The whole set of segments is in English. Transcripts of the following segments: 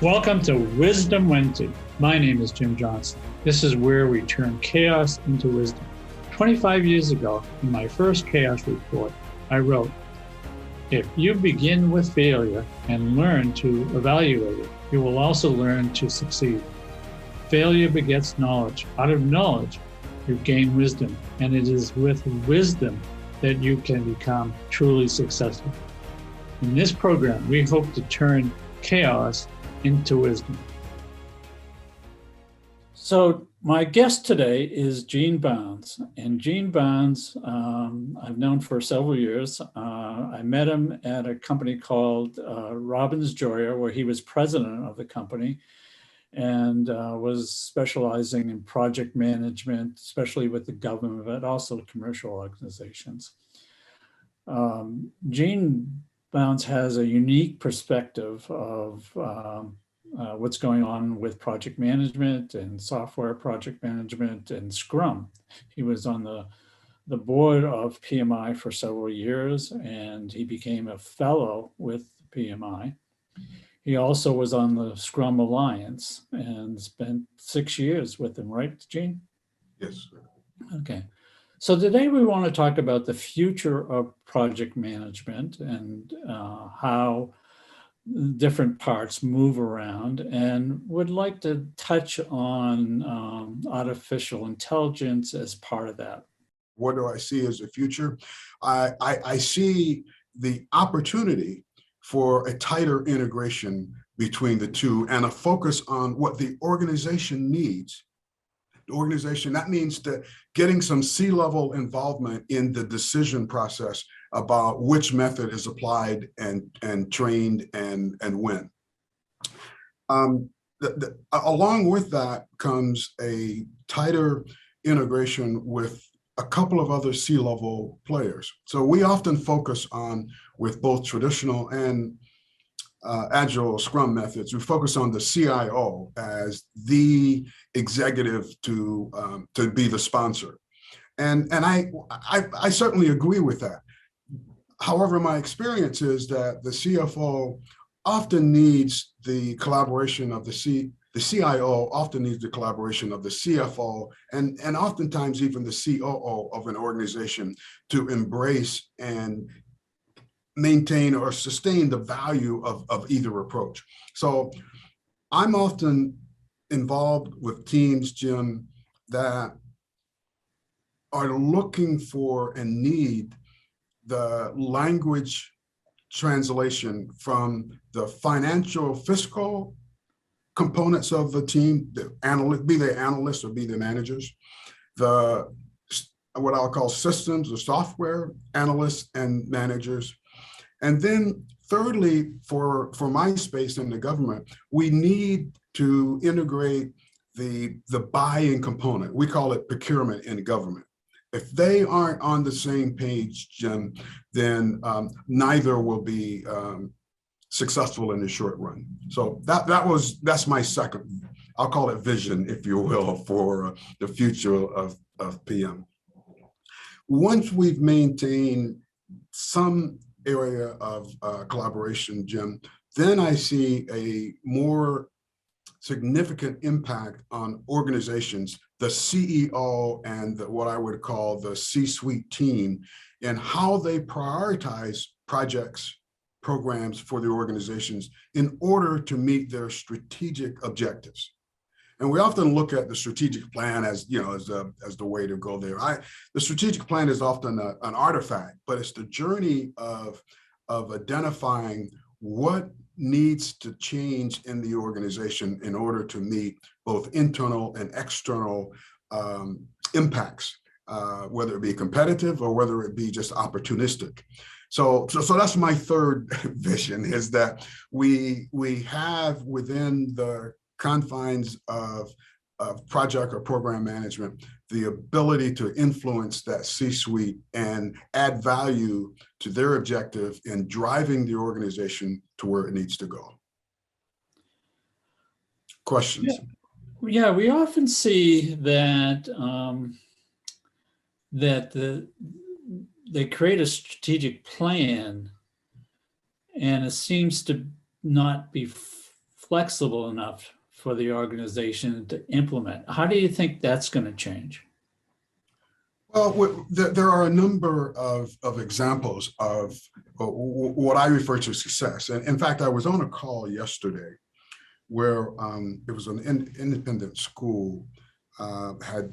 Welcome to Wisdom Wednesday. My name is Jim Johnson. This is where we turn chaos into wisdom. 25 years ago, in my first chaos report, I wrote, if you begin with failure and learn to evaluate it, you will also learn to succeed. Failure begets knowledge. Out of knowledge, you gain wisdom, and it is with wisdom that you can become truly successful. In this program, we hope to turn chaos into wisdom. So my guest today is Gene Bounds, and Gene Bounds I've known for several years. I met him at a company called Robbins Joyer, where he was president of the company and was specializing in project management, especially with the government, but also commercial organizations. Gene Bounds has a unique perspective of what's going on with project management and software project management and Scrum. He was on the board of PMI for several years, and he became a fellow with PMI. He also was on the Scrum Alliance and spent 6 years with them, right, Gene? Yes, sir. Okay. So today we want to talk about the future of project management and how different parts move around, and would like to touch on artificial intelligence as part of that. What do I see as the future? I see the opportunity for a tighter integration between the two and a focus on what the organization needs. The organization, that means that getting some C-level involvement in the decision process about which method is applied and trained and when. Along with that comes a tighter integration with a couple of other C-level players. So we often focus on, with both traditional and agile Scrum methods, we focus on the CIO as the executive to be the sponsor, and I certainly agree with that. However, my experience is that the CFO often needs the collaboration of the CIO often needs the collaboration of the CFO and oftentimes even the COO of an organization to embrace and maintain or sustain the value of either approach. So I'm often involved with teams, Jim, that are looking for and need the language translation from the financial fiscal components of the team, the analyst, be they analysts or be they managers, the what I'll call systems or software analysts and managers. And then thirdly, for my space in the government, we need to integrate the buying component. We call it procurement in government. If they aren't on the same page, Jim, then neither will be successful in the short run. So that's my second, I'll call it vision, if you will, for the future of PM. Once we've maintained some area of collaboration, Jim, then I see a more significant impact on organizations, the CEO and what I would call the C-suite team, and how they prioritize projects, programs for the organizations in order to meet their strategic objectives. And we often look at the strategic plan as, you know, as the way to go there. The strategic plan is often an artifact, but it's the journey of identifying what needs to change in the organization in order to meet both internal and external impacts, whether it be competitive or whether it be just opportunistic. So that's my third vision, is that we have within the confines of project or program management the ability to influence that C-suite and add value to their objective in driving the organization to where it needs to go. Questions? Yeah, we often see that they create a strategic plan, and it seems to not be flexible enough for the organization to implement. How do you think that's going to change? Well, there are a number of examples of what I refer to as success. And in fact, I was on a call yesterday where it was an independent school had,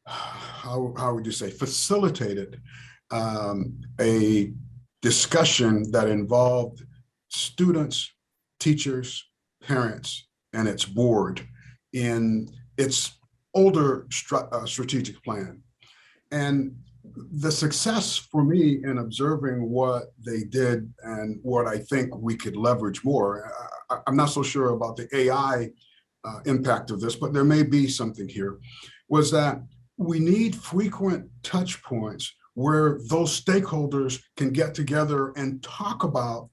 how would you say, facilitated a discussion that involved students, teachers, parents, and its board in its older strategic plan. And the success for me in observing what they did and what I think we could leverage more, I'm not so sure about the AI impact of this, but there may be something here, was that we need frequent touch points where those stakeholders can get together and talk about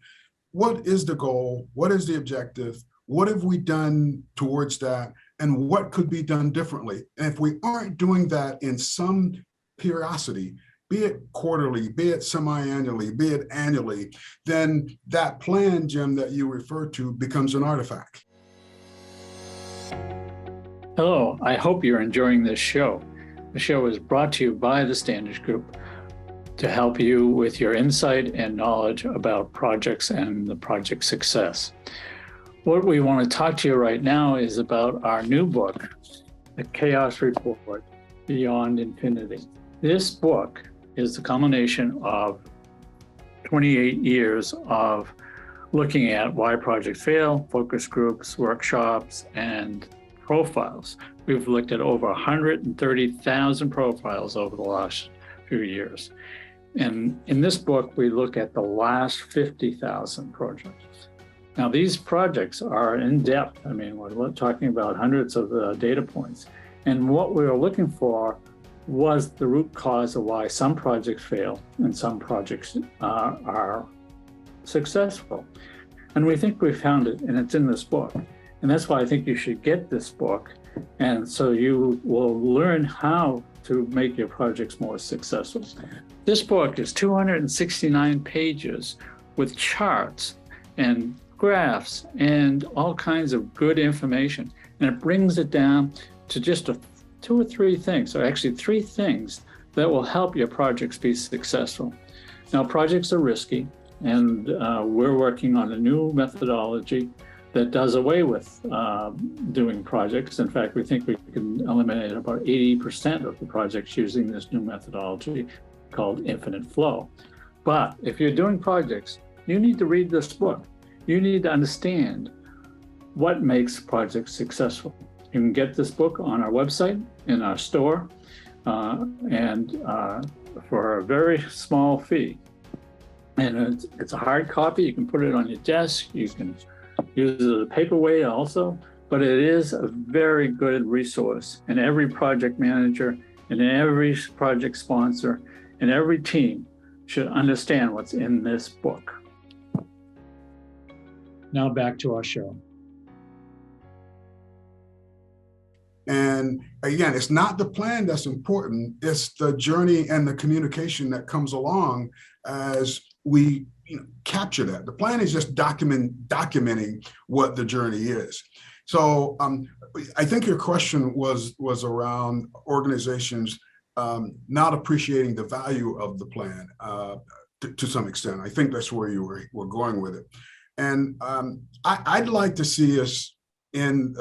what is the goal, what is the objective, what have we done towards that, and what could be done differently. And if we aren't doing that in some periodicity, be it quarterly, be it semi-annually, be it annually, then that plan, Jim, that you refer to becomes an artifact. Hello, I hope you're enjoying this show. The show is brought to you by the Standish Group to help you with your insight and knowledge about projects and the project success. What we want to talk to you right now is about our new book, The Chaos Report, Beyond Infinity. This book is the culmination of 28 years of looking at why projects fail, focus groups, workshops, and profiles. We've looked at over 130,000 profiles over the last few years. And in this book, we look at the last 50,000 projects. Now, these projects are in depth. I mean, we're talking about hundreds of data points. And what we were looking for was the root cause of why some projects fail and some projects are successful. And we think we found it, and it's in this book. And that's why I think you should get this book. And so you will learn how to make your projects more successful. This book is 269 pages with charts and graphs and all kinds of good information. And it brings it down to just two or three things, or actually three things that will help your projects be successful. Now, projects are risky, and we're working on a new methodology that does away with doing projects. In fact, we think we can eliminate about 80% of the projects using this new methodology called infinite flow. But if you're doing projects, you need to read this book. You need to understand what makes projects successful. You can get this book on our website, in our store, and for a very small fee. And it's a hard copy. You can put it on your desk. You can use it as a paperweight also, but it is a very good resource. And every project manager and every project sponsor and every team should understand what's in this book. Now back to our show. And again, it's not the plan that's important, it's the journey and the communication that comes along as we capture that. The plan is just documenting what the journey is. So I think your question was around organizations not appreciating the value of the plan to some extent. I think that's where you were going with it. And I'd like to see us in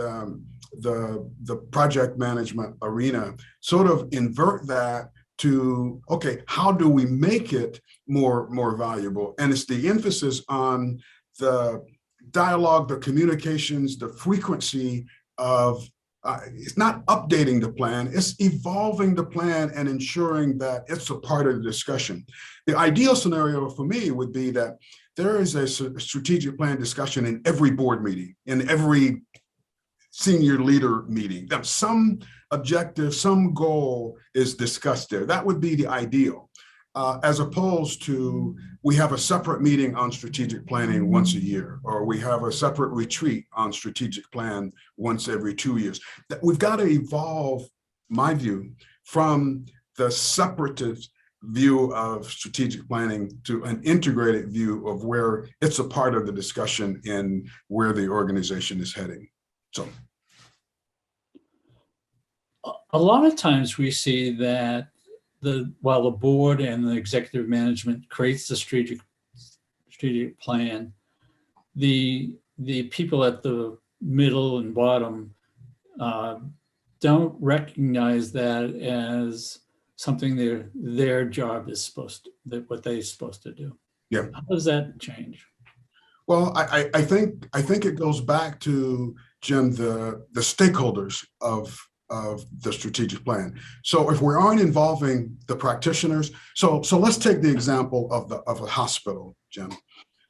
the project management arena sort of invert that to, okay, how do we make it more valuable? And it's the emphasis on the dialogue, the communications, the frequency of, it's not updating the plan, it's evolving the plan and ensuring that it's a part of the discussion. The ideal scenario for me would be that there is a strategic plan discussion in every board meeting, in every senior leader meeting, that some objective, some goal is discussed there. That would be the ideal, as opposed to we have a separate meeting on strategic planning once a year, or we have a separate retreat on strategic plan once every 2 years. That we've got to evolve, my view, from the separatist view of strategic planning to an integrated view of where it's a part of the discussion in where the organization is heading. So a lot of times we see that while the board and the executive management creates the strategic plan, the people at the middle and bottom don't recognize that as something their job is what they're supposed to do. yeah. How does that change? Well, I think it goes back to, Jim, the stakeholders of the strategic plan. So if we aren't involving the practitioners, so let's take the example of a hospital, Jim.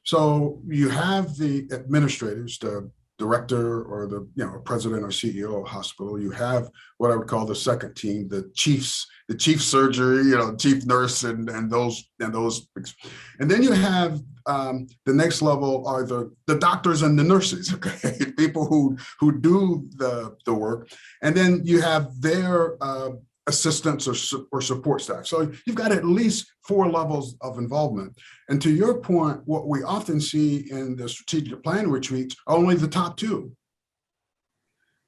So you have the administrators, the director or the president or CEO of a hospital. You have what I would call the second team, the chief surgery, chief nurse, and those. And then you have the next level are the doctors and the nurses, okay, people who do the work. And then you have their assistants or support staff. So you've got at least 4 levels of involvement. And to your point, what we often see in the strategic plan retreats are only the top 2.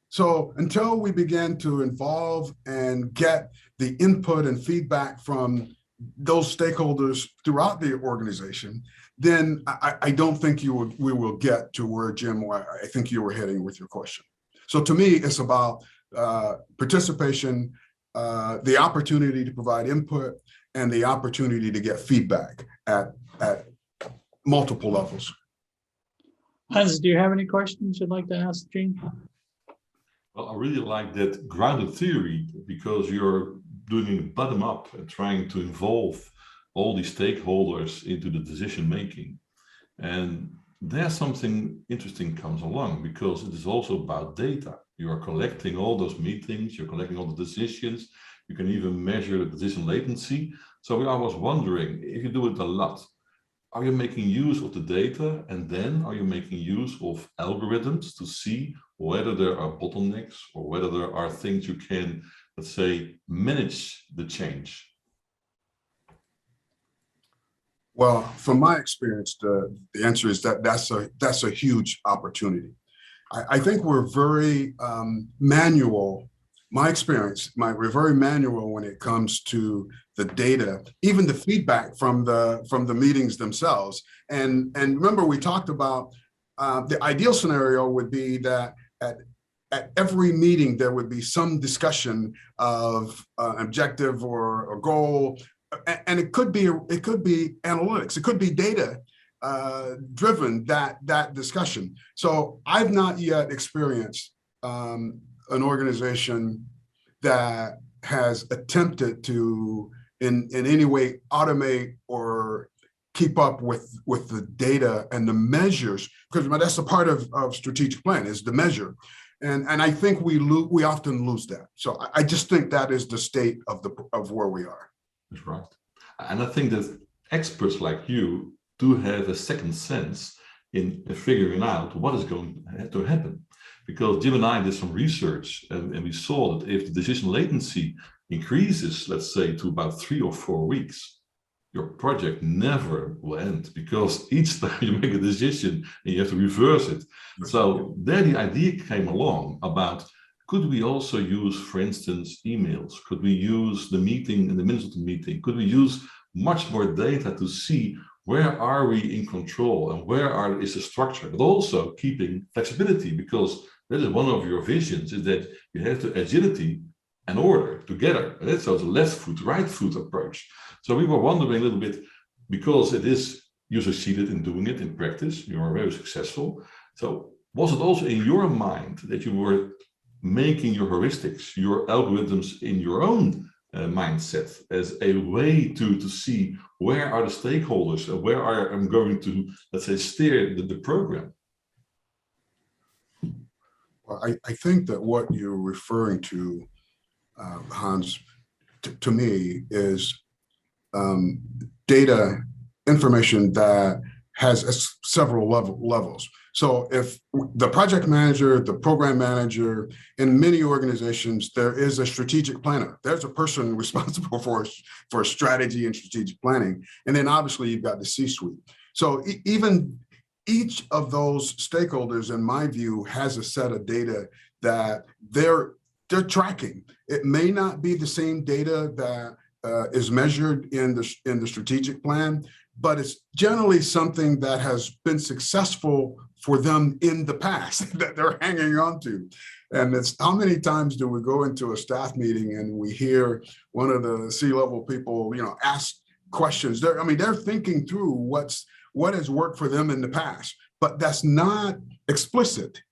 So until we begin to involve and get the input and feedback from those stakeholders throughout the organization, then I don't think we will get to where, Jim, I think you were heading with your question. So to me, it's about participation, the opportunity to provide input, and the opportunity to get feedback at multiple levels. Hans, do you have any questions you'd like to ask Gene? Well, I really like that grounded theory, because you're doing it bottom up and trying to involve all these stakeholders into the decision making. And there's something interesting comes along, because it is also about data. You are collecting all those meetings, you're collecting all the decisions, you can even measure the decision latency. So I was wondering, if you do it a lot, are you making use of the data, and then are you making use of algorithms to see whether there are bottlenecks or whether there are things you can, let's say, manage the change? Well, from my experience, the answer is that's a huge opportunity. I think we're very manual. My experience, we're very manual when it comes to the data, even the feedback from the meetings themselves. And remember, we talked about the ideal scenario would be that at every meeting there would be some discussion of objective or a goal, and it could be analytics, it could be data driven, that discussion. So I've not yet experienced an organization that has attempted to in any way automate or keep up with the data and the measures, because that's a part of strategic plan, is the measure. And I think we often lose that. So I just think that is the state of where we are. That's right. And I think that experts like you do have a second sense in figuring out what is going to happen. Because Jim and I did some research, and we saw that if the decision latency increases, let's say, to about 3 or 4 weeks, your project never will end, because each time you make a decision and you have to reverse it. So there the idea came along about, could we also use, for instance, emails? Could we use the meeting and the minutes of the meeting? Could we use much more data to see where are we in control and where is the structure, but also keeping flexibility, because that is one of your visions, is that you have the agility and order together. And that's also left foot, right foot approach. So we were wondering a little bit, because you succeeded in doing it in practice, you are very successful. So was it also in your mind that you were making your heuristics, your algorithms in your own mindset as a way to see where are the stakeholders and where I'm going to, let's say, steer the program? Well, I think that what you're referring to, Hans, to me is data information that has several levels. So if the project manager, the program manager, in many organizations, there is a strategic planner. There's a person responsible for strategy and strategic planning. And then obviously you've got the C-suite. So even each of those stakeholders, in my view, has a set of data that they're tracking. It may not be the same data that is measured in the strategic plan, but it's generally something that has been successful for them in the past that they're hanging on to. And it's how many times do we go into a staff meeting and we hear one of the C-level people, ask questions. They're thinking through what has worked for them in the past, but that's not explicit.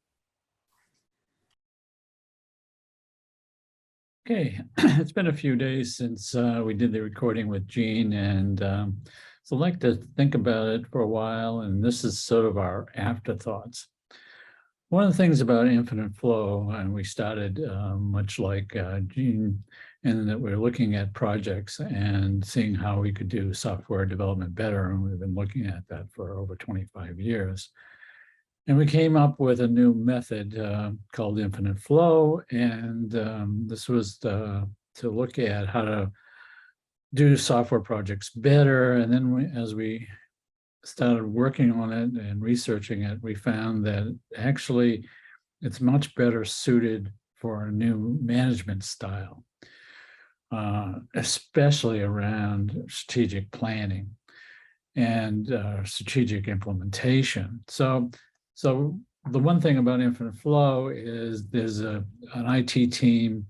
Okay, it's been a few days since we did the recording with Gene, and so I'd like to think about it for a while, and this is sort of our afterthoughts. One of the things about infinite flow, and we started much like Gene, in that we're looking at projects and seeing how we could do software development better, and we've been looking at that for over 25 years. And we came up with a new method called infinite flow, and this was to look at how to do software projects better. And then as we started working on it and researching it, we found that actually it's much better suited for a new management style, especially around strategic planning and strategic implementation. So the one thing about infinite flow is there's an IT team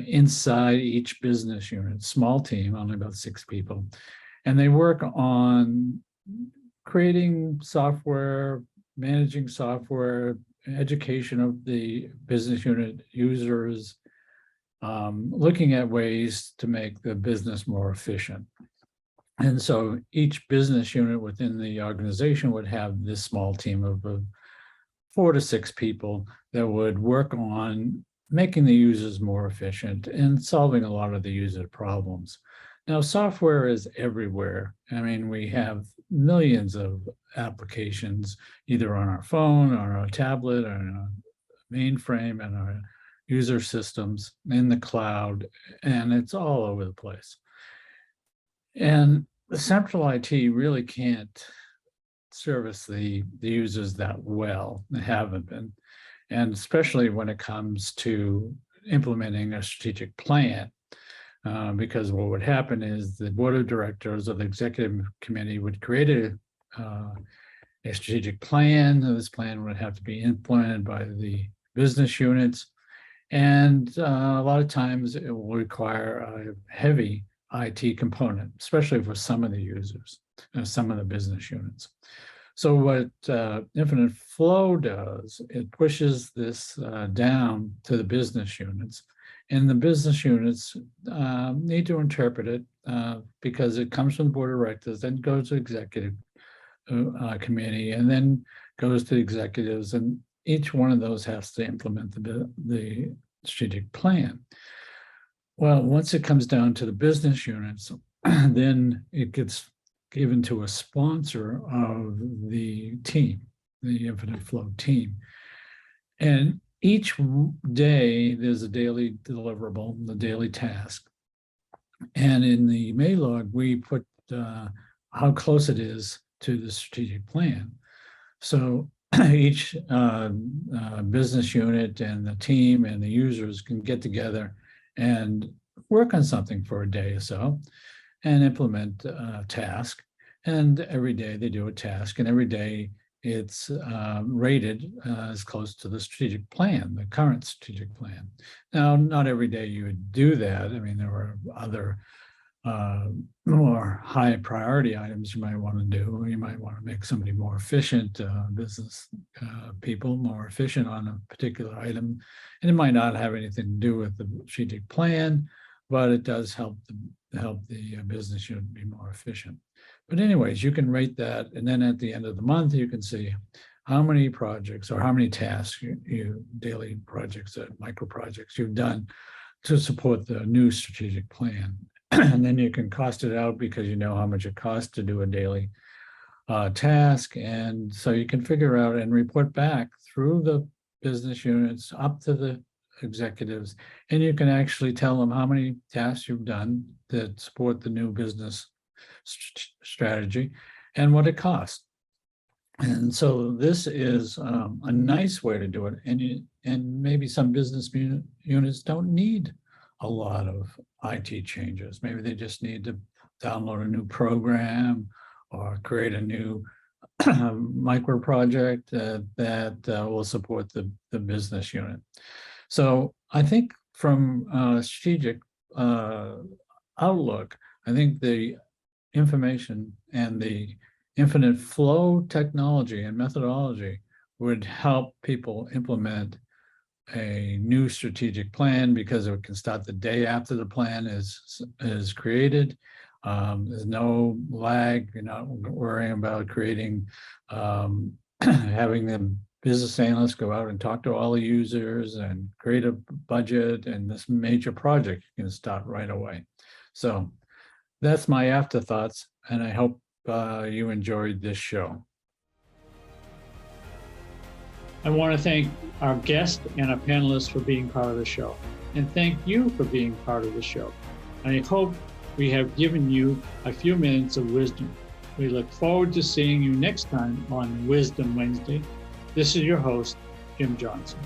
inside each business unit, small team, only about 6 people, and they work on creating software, managing software, education of the business unit users, looking at ways to make the business more efficient. And so each business unit within the organization would have this small team of 4 to 6 people that would work on making the users more efficient and solving a lot of the user problems. Now, software is everywhere. We have millions of applications, either on our phone, or our tablet, or on our mainframe, and our user systems in the cloud, and it's all over the place. And the central IT really can't service the users that well. They haven't been. And especially when it comes to implementing a strategic plan, because what would happen is the board of directors or the executive committee would create a strategic plan. This plan would have to be implemented by the business units. And a lot of times it will require a heavy IT component, especially for some of the users, some of the business units. So what infinite flow does, it pushes this down to the business units, and the business units need to interpret it because it comes from the board of directors, then goes to executive committee, and then goes to executives, and each one of those has to implement the strategic plan. Well, once it comes down to the business units, then it gets given to a sponsor of the team, the infinite flow team. And each day there's a daily deliverable, the daily task. And in the Maylog, we put how close it is to the strategic plan. So each business unit and the team and the users can get together and work on something for a day or so and implement a task. And every day they do a task, and every day it's rated as close to the strategic plan, the current strategic plan. Now, not every day you would do that. There were other more high priority items you might want to do. You might want to make somebody more efficient, business people more efficient on a particular item. And it might not have anything to do with the strategic plan, but it does help the business unit be more efficient. But anyways, you can rate that. And then at the end of the month, you can see how many projects or how many tasks, daily projects, micro projects you've done to support the new strategic plan. And then you can cost it out because you know how much it costs to do a daily task. And so you can figure out and report back through the business units up to the executives, and you can actually tell them how many tasks you've done that support the new business strategy and what it costs. And so this is a nice way to do it. And maybe some business units don't need a lot of IT changes. Maybe they just need to download a new program or create a new micro project that will support the business unit. So I think from a strategic outlook, I think the information and the infinite flow technology and methodology would help people implement a new strategic plan, because it can start the day after the plan is created. There's no lag. You're not worrying about creating, having the business analysts go out and talk to all the users and create a budget, and this major project you can start right away. So that's my afterthoughts, and I hope you enjoyed this show. I want to thank our guest and our panelists for being part of the show, and thank you for being part of the show. I hope we have given you a few minutes of wisdom. We look forward to seeing you next time on Wisdom Wednesday. This is your host, Jim Johnson.